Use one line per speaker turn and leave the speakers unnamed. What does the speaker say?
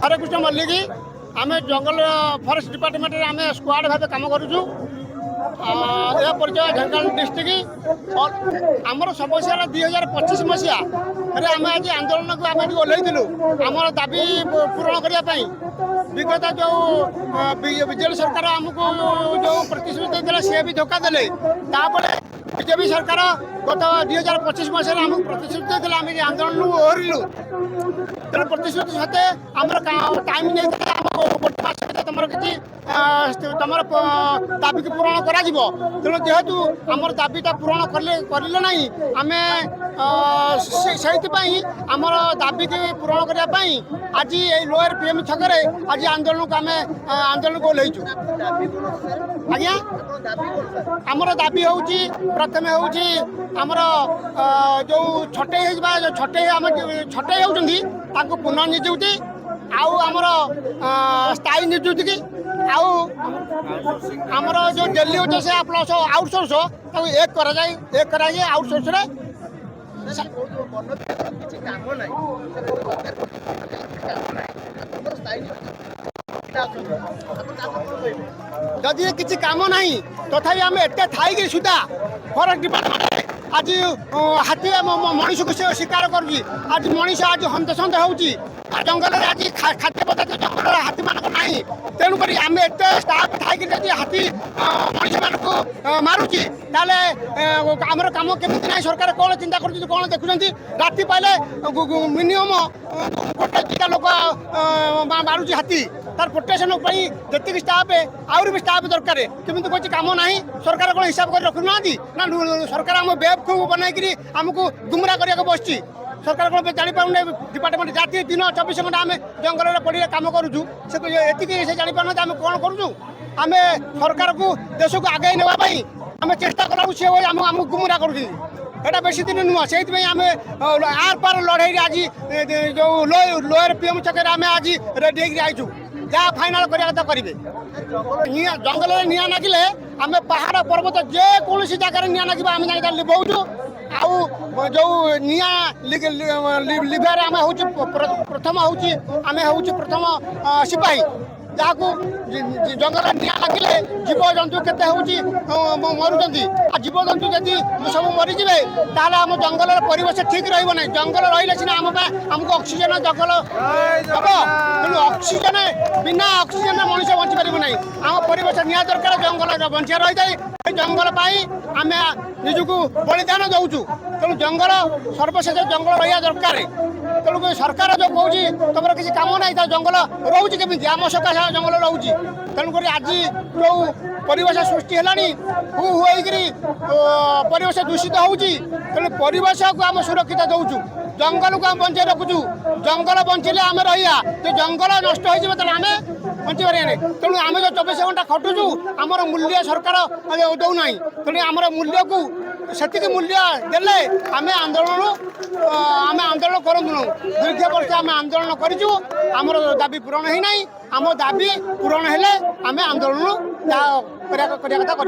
हरेकृष्ण मल्लिक आम जंगल forest department आम squad भाव कम करुचु यह परिचय ढेंकानाल डिस्ट्रिक्ट और आमर समस्या 2025 मसीहा आम आज आंदोलन को आम ओह्लू आम दाबी पूरण करने विगत जो विजेपी सरकार आमको जो प्रतिश्रुति देते सी भी धोखा देले बीजेपी सरकार गत 2025 मसीह आमको प्रतिश्रुति देते आम आंदोलन ओह्लू तेणु प्रतिश्रुति सत्ते आम टाइम नहीं तुम किसी तुम दाबी की पूरण कर तेणु जेहेतु आम दाबीटा पूरण करें ना आम से आमर दाबी की पूरण करने आज ये लोअर पीएम छकरे आज आंदोलन को आम आंदोलन को ओह्लैचु आज्ञा आमर दाबी हूँ प्रथम हूँ आमर जो छटे छटे होती पुनर्निजुक्ति आउ आमर स्थायी निजुक्ति की आउ आमर जो दिल्ली होचे से प्लस आउटसोर्स एक कराए आउटसोर्स रे जदि किसी काम ना तथापि आम एत थी सुधा फरेस्ट डिपार्टमेंट आज हाथी मनीष को शिकार करुँच आज मनीष आज हंतसंत हो जंगल आज खाद्य पदार्थ जंगल हाथी मान ना तेणुक आम एत स्टाफ थी हाथी मनीष मान को मारुची आमर कम केमी ना सरकार कौन चिंता कर कौन देखुं राति पाइले मिनिमम गोटे दुटा लोक मारुची हाथी तार प्रोटेक्शन जी स्टाफ आउरी भी स्टाफ दरकार केमी कह कम ना सरकार कौन हिसाब कर रखुना ना सरकार आम बेब को बनई आमको गुमरा करने बस सरकार कौन जापार डिपार्टमेंट जाती दिन 24 घंटा आम जंगल में पड़ी कम करुचु से जापार आम कौन करुचु आम सरकार को देश को आगे नापी आम चेष्टा कला सी आमको गुमरा करा बेसी दिन नुह से आम आर पार लड़ाई आज जो लोअर पीएम छक आम आज रेडी होइचु जहाँ फाइनाल करवा करेंगे जंगल में निआ नागिले आम पहाड़ पर्वत जेकोसी जगार निआ नागिबा आम जाई लिभौचु आउ जो निआ लिभार आम हूँ प्रथम हूँ आम हूँ प्रथम सिपाही जहाँ को जंगल निआ लगिले जीव जंतु के मरुंट जीव जंतु जदि सब मरीजे ताल आम जंगल परिवेश ठीक रही जंगल रही सीना आमको ऑक्सीजन जंगल हम तेणु ऑक्सीजन बिना ऑक्सीजन मनुष्य बंची पार ना आम परिवेश निया दरकार जंगल बंचिया रही है जंगल आम निजक बलिदान दौचु तेणु जंगल सर्वशेष जंगल रहा दरकार तेणु सरकार जो कौन तुम किसी कम ना जंगल रोचे केमी आम सकाशे जंगल रोचे तेणुक आज जो परिवेश सृष्टि है परिवेश दूषित होती तेणु परिवेश को आम सुरक्षित दौचु जंगल को आम बंचे रखुचु जंगल बंचिले आम रहा जो जंगल नष्ट हो आम बंची पारे तेणु आम जो 24 घंटा खटुचु आमर मूल्य सरकार दौना तेणु आमर मूल्य को से मूल्य देले आम आंदोलन करूँ दीर्घ वर्ष आम आंदोलन करूँ आमर दाबी पूरण होना आम दाबी पूरण हेले आम आंदोलन करने कथा कर